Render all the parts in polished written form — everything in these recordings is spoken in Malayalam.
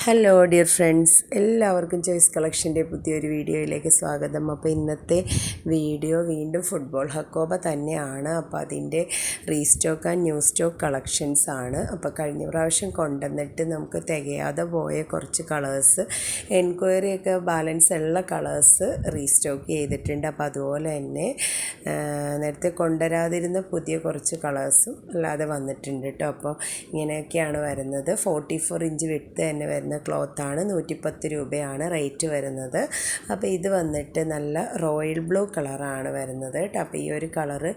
ഹലോ ഡിയർ ഫ്രണ്ട്സ്, എല്ലാവർക്കും ചോയ്സ് കളക്ഷൻ്റെ പുതിയൊരു വീഡിയോയിലേക്ക് സ്വാഗതം. അപ്പോൾ ഇന്നത്തെ വീഡിയോ വീണ്ടും ഫുട്ബോൾ ഹക്കോബ തന്നെയാണ്. അപ്പോൾ അതിൻ്റെ restock and new stock collections ആണ്. അപ്പോൾ കഴിഞ്ഞ പ്രാവശ്യം കൊണ്ടുവന്നിട്ട് നമുക്ക് തികയാതെ പോയ കുറച്ച് കളേഴ്സ്, എൻക്വയറിയൊക്കെ ബാലൻസ് ഉള്ള കളേഴ്സ് റീസ്റ്റോക്ക് ചെയ്തിട്ടുണ്ട്. അപ്പോൾ അതുപോലെ തന്നെ നേരത്തെ കൊണ്ടുവരാതിരുന്ന പുതിയ കുറച്ച് കളേഴ്സും അല്ലാതെ വന്നിട്ടുണ്ട് കേട്ടോ. അപ്പോൾ ഇങ്ങനെയൊക്കെയാണ് വരുന്നത്. 44 ഇഞ്ച് വിട്ട് തന്നെ വരുന്ന ക്ലോത്താണ്. 110 രൂപയാണ് റേറ്റ് വരുന്നത്. അപ്പോൾ ഇത് വന്നിട്ട് നല്ല റോയൽ ബ്ലൂ കളറാണ് വരുന്നത് കേട്ടോ. അപ്പോൾ ഈ ഒരു കളറ്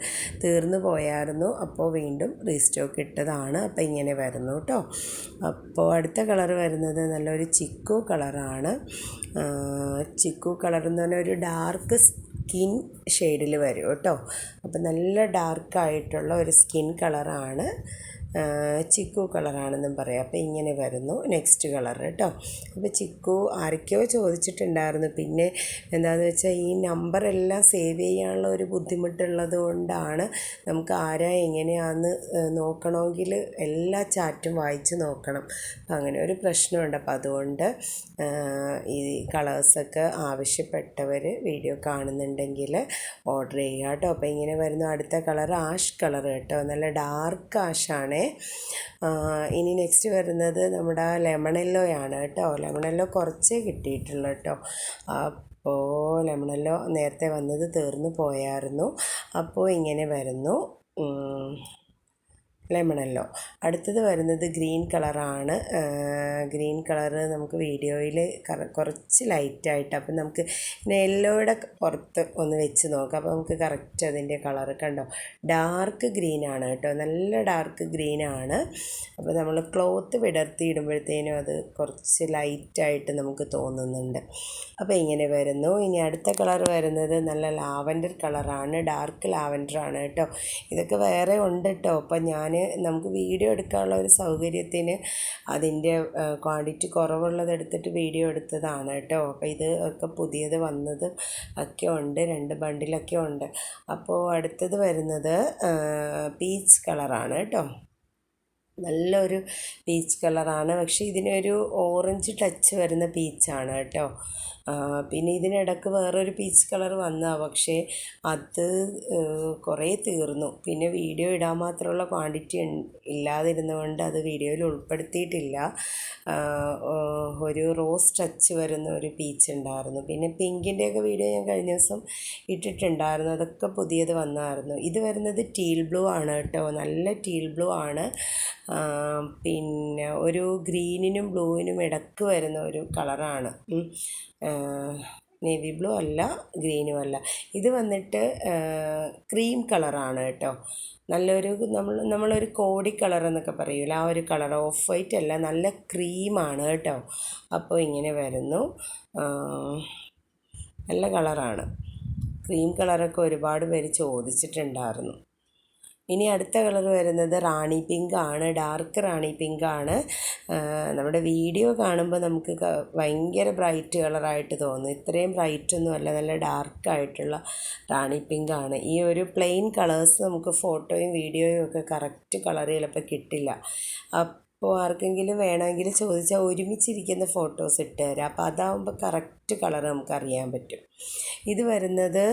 തീർന്നു പോയായിരുന്നു, അപ്പോൾ വീണ്ടും റീസ്റ്റോക്ക് ഇട്ടതാണ്. അപ്പോൾ ഇങ്ങനെ വരുന്നു കേട്ടോ. അപ്പോൾ അടുത്ത കളർ വരുന്നത് നല്ലൊരു ചിക്കു കളറാണ്. ചിക്കു കളർ എന്ന് പറഞ്ഞാൽ ഒരു ഡാർക്ക് സ്കിൻ ഷെയ്ഡിൽ വരും കേട്ടോ. അപ്പോൾ നല്ല ഡാർക്കായിട്ടുള്ള ഒരു സ്കിൻ കളറാണ്, ചിക്കു കളറാണെന്നും പറയാം. അപ്പോൾ ഇങ്ങനെ വരുന്നു നെക്സ്റ്റ് കളർ കേട്ടോ. അപ്പോൾ ചിക്കു ആരൊക്കെയോ ചോദിച്ചിട്ടുണ്ടായിരുന്നു. പിന്നെ എന്താണെന്ന് വെച്ചാൽ ഈ നമ്പറെല്ലാം സേവ് ചെയ്യാനുള്ള ഒരു ബുദ്ധിമുട്ടുള്ളത് കൊണ്ടാണ് നമുക്ക് ആരാ എങ്ങനെയാണെന്ന് നോക്കണമെങ്കിൽ എല്ലാ ചാറ്റും വായിച്ച് നോക്കണം. അപ്പം അങ്ങനെ ഒരു പ്രശ്നമുണ്ട്. അപ്പോൾ അതുകൊണ്ട് ഈ കളേഴ്സൊക്കെ ആവശ്യപ്പെട്ടവർ വീഡിയോ കാണുന്നുണ്ടെങ്കിൽ ഓർഡർ ചെയ്യുക കേട്ടോ. അപ്പോൾ ഇങ്ങനെ വരുന്നു. അടുത്ത കളർ ആഷ് കളർ കേട്ടോ, നല്ല ഡാർക്ക് ആഷാണ്. ഇനി നെക്സ്റ്റ് വരുന്നത് നമ്മുടെ ലെമൺ യെല്ലോയാണ് കേട്ടോ. ലെമൺ യെല്ലോ കുറച്ചേ കിട്ടിയിട്ടുള്ളൂ കേട്ടോ. അപ്പോൾ ലെമൺ യെല്ലോ നേരത്തെ വന്നത് തീർന്നു പോയായിരുന്നു. അപ്പോൾ ഇങ്ങനെ വരുന്നു ലെമൺ യെല്ലോ. അടുത്തത് വരുന്നത് ഗ്രീൻ കളറാണ്. ഗ്രീൻ കളറ് നമുക്ക് വീഡിയോയിൽ കുറച്ച് ലൈറ്റായിട്ട്, അപ്പം നമുക്ക് യെല്ലോയുടെ പുറത്ത് ഒന്ന് വെച്ച് നോക്കാം. അപ്പോൾ നമുക്ക് കറക്റ്റ് അതിൻ്റെ കളറ് കണ്ടോ, ഡാർക്ക് ഗ്രീനാണ് കേട്ടോ, നല്ല ഡാർക്ക് ഗ്രീനാണ്. അപ്പോൾ നമ്മൾ ക്ലോത്ത് വിടർത്തി ഇടുമ്പോഴത്തേനും അത് കുറച്ച് ലൈറ്റായിട്ട് നമുക്ക് തോന്നുന്നുണ്ട്. അപ്പോൾ ഇങ്ങനെ വരുന്നു. ഇനി അടുത്ത കളർ വരുന്നത് നല്ല ലാവൻഡർ കളറാണ്, ഡാർക്ക് ലാവൻഡറാണ് കേട്ടോ. ഇതൊക്കെ വേറെ ഉണ്ട് കേട്ടോ. അപ്പം നമുക്ക് വീഡിയോ എടുക്കാനുള്ള ഒരു സൗകര്യത്തിന് അതിൻ്റെ ക്വാണ്ടിറ്റി കുറവുള്ളത് എടുത്തിട്ട് വീഡിയോ എടുത്തതാണ് കേട്ടോ. അപ്പോൾ ഇത് ഒക്കെ പുതിയത് വന്നത് ഒക്കെ ഉണ്ട്, 2 ബണ്ടിലൊക്കെ ഉണ്ട്. അപ്പോൾ അടുത്തത് വരുന്നത് പീച്ച് കളറാണ് കേട്ടോ. നല്ലൊരു പീച്ച് കളറാണ്, പക്ഷേ ഇതിനൊരു ഓറഞ്ച് ടച്ച് വരുന്ന പീച്ചാണ് കേട്ടോ. പിന്നെ ഇതിനിടക്ക് വേറൊരു പീച്ച് കളർ വന്നതാണ്, പക്ഷേ അത് കുറേ തീർന്നു. പിന്നെ വീഡിയോ ഇടാൻ മാത്രമുള്ള ക്വാണ്ടിറ്റി ഇല്ലാതിരുന്നതുകൊണ്ട് അത് വീഡിയോയിൽ ഉൾപ്പെടുത്തിയിട്ടില്ല. ഒരു റോസ് ടച്ച് വരുന്ന ഒരു പീച്ച് ഉണ്ടായിരുന്നു. പിന്നെ പിങ്കിൻ്റെയൊക്കെ വീഡിയോ ഞാൻ കഴിഞ്ഞ ദിവസം ഇട്ടിട്ടുണ്ടായിരുന്നു, അതൊക്കെ പുതിയത് വന്നായിരുന്നു. ഇത് വരുന്നത് ടീൽ ബ്ലൂ ആണ് കേട്ടോ, നല്ല ടീൽ ബ്ലൂ ആണ്. പിന്നെ ഒരു ഗ്രീനിനും ബ്ലൂവിനും ഇടക്ക് വരുന്ന ഒരു കളറാണ്. നേവി ബ്ലൂ അല്ല, ഗ്രീനും അല്ല. ഇത് വന്നിട്ട് ക്രീം കളറാണ് കേട്ടോ. നല്ലൊരു നമ്മളൊരു കോടി കളർ എന്നൊക്കെ പറയൂല, ആ ഒരു കളർ. ഓഫ് വൈറ്റ് അല്ല, നല്ല ക്രീമാണ് കേട്ടോ. അപ്പോൾ ഇങ്ങനെ വരുന്നു, നല്ല കളറാണ്. ക്രീം കളറൊക്കെ ഒരുപാട് പേര് ചോദിച്ചിട്ടുണ്ടായിരുന്നു. ഇനി അടുത്ത കളർ വരുന്നത് റാണി പിങ്ക് ആണ്, ഡാർക്ക് റാണി പിങ്ക് ആണ്. നമ്മുടെ വീഡിയോ കാണുമ്പോൾ നമുക്ക് ഭയങ്കര ബ്രൈറ്റ് കളറായിട്ട് തോന്നും. ഇത്രയും ബ്രൈറ്റൊന്നുമല്ല, നല്ല ഡാർക്കായിട്ടുള്ള റാണി പിങ്ക് ആണ്. ഈ ഒരു പ്ലെയിൻ കളേഴ്സ് നമുക്ക് ഫോട്ടോയും വീഡിയോയും ഒക്കെ കറക്റ്റ് കളർ ചിലപ്പോൾ കിട്ടില്ല. അപ്പോൾ ആർക്കെങ്കിലും വേണമെങ്കിൽ ചോദിച്ചാൽ ഒരുമിച്ചിരിക്കുന്ന ഫോട്ടോസ് ഇട്ട് തരാം. അപ്പോൾ അതാവുമ്പോൾ കറക്റ്റ് കളർ നമുക്കറിയാൻ പറ്റും. ഇത് വരുന്നത്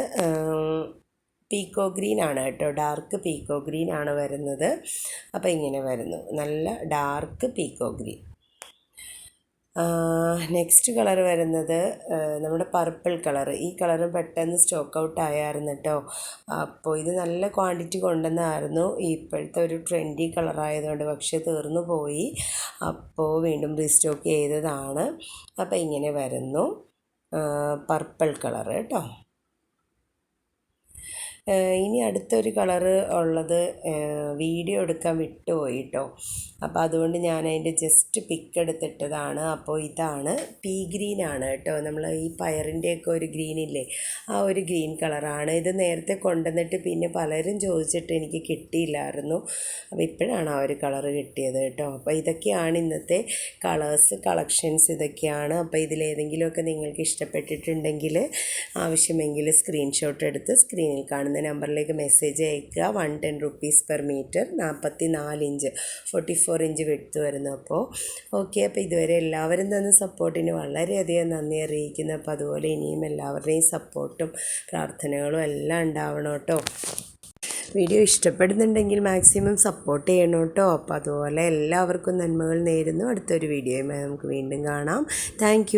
പീക്കോ ഗ്രീൻ ആണ് കേട്ടോ, ഡാർക്ക് പീക്കോ ഗ്രീൻ ആണ് വരുന്നത്. അപ്പോൾ ഇങ്ങനെ വരുന്നു, നല്ല ഡാർക്ക് പീക്കോ ഗ്രീൻ. നെക്സ്റ്റ് കളർ വരുന്നത് നമ്മുടെ പർപ്പിൾ കളർ. ഈ കളറും പെട്ടെന്ന് സ്റ്റോക്ക് ഔട്ട് ആയായിരുന്നു കേട്ടോ. അപ്പോൾ ഇത് നല്ല ക്വാണ്ടിറ്റി കൊണ്ടുവന്നായിരുന്നു, ഇപ്പോഴത്തെ ഒരു ട്രെൻഡി കളറായതുകൊണ്ട്, പക്ഷേ തീർന്നു പോയി. അപ്പോൾ വീണ്ടും റീസ്റ്റോക്ക് ചെയ്തതാണ്. അപ്പോൾ ഇങ്ങനെ വരുന്നു പർപ്പിൾ കളർ കേട്ടോ. ഇനി അടുത്തൊരു കളറ് ഉള്ളത് വീഡിയോ എടുക്കാൻ വിട്ടുപോയി കേട്ടോ. അപ്പോൾ അതുകൊണ്ട് ഞാൻ അതിൻ്റെ ജസ്റ്റ് പിക്ക് എടുത്തിട്ടതാണ്. അപ്പോൾ ഇതാണ് പീ ഗ്രീനാണ് കേട്ടോ, നമ്മൾ ഈ പയറിൻ്റെയൊക്കെ ഒരു ഗ്രീനില്ലേ, ആ ഒരു ഗ്രീൻ കളറാണ്. ഇത് നേരത്തെ കൊണ്ടുവന്നിട്ട് പിന്നെ പലരും ചോദിച്ചിട്ട് എനിക്ക് കിട്ടിയില്ലായിരുന്നു. അപ്പോൾ ഇപ്പോഴാണ് ആ ഒരു കളറ് കിട്ടിയത് കേട്ടോ. അപ്പോൾ ഇതൊക്കെയാണ് ഇന്നത്തെ കളക്ഷൻസ് ഇതൊക്കെയാണ്. അപ്പോൾ ഇതിലേതെങ്കിലുമൊക്കെ നിങ്ങൾക്ക് ഇഷ്ടപ്പെട്ടിട്ടുണ്ടെങ്കിൽ ആവശ്യമെങ്കിൽ സ്ക്രീൻഷോട്ട് എടുത്ത് സ്ക്രീനിൽ കാണുന്ന കാണുന്ന നമ്പറിലേക്ക് മെസ്സേജ് അയക്കുക. 110 rupees per metre, 44 inch 44 inch width വരുന്നു. അപ്പോൾ ഓക്കെ. അപ്പോൾ ഇതുവരെ എല്ലാവരും തന്ന സപ്പോർട്ടിന് വളരെയധികം നന്ദി അറിയിക്കുന്നു. അപ്പോൾ അതുപോലെ ഇനിയും എല്ലാവരുടെയും സപ്പോർട്ടും പ്രാർത്ഥനകളും എല്ലാം ഉണ്ടാവണം കേട്ടോ. വീഡിയോ ഇഷ്ടപ്പെടുന്നുണ്ടെങ്കിൽ മാക്സിമം സപ്പോർട്ട് ചെയ്യണം കേട്ടോ. അപ്പോൾ അതുപോലെ എല്ലാവർക്കും നന്മകൾ നേരുന്നു. അടുത്തൊരു വീഡിയോയുമായി നമുക്ക് വീണ്ടും കാണാം. താങ്ക്